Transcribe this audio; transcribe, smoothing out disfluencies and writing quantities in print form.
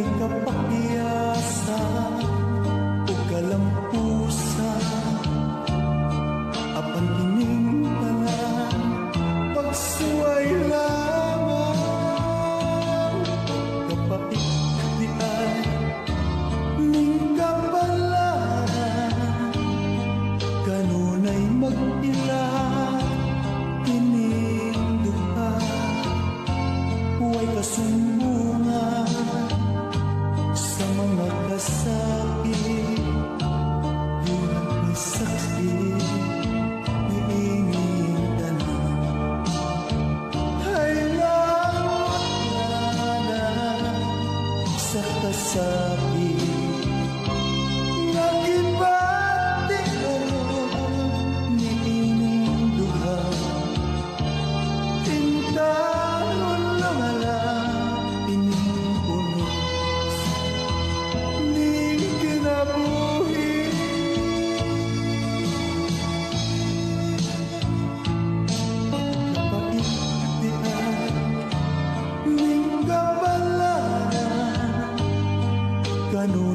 kanunay kapakiyasan o kalampusan, apan kining tanan pagsuway lamang. Kapait di ay ning kapalaran, kanunay mag-ilat kining duha. Huway kasumbungan sa mga kasakit, di nagpasakit niingin tanan. Haylangan sa kasakit, nagibati niining duha. Tintaron na malang ining punos, di kinabuhi. Kapait di ay ning kapalaran, kanunay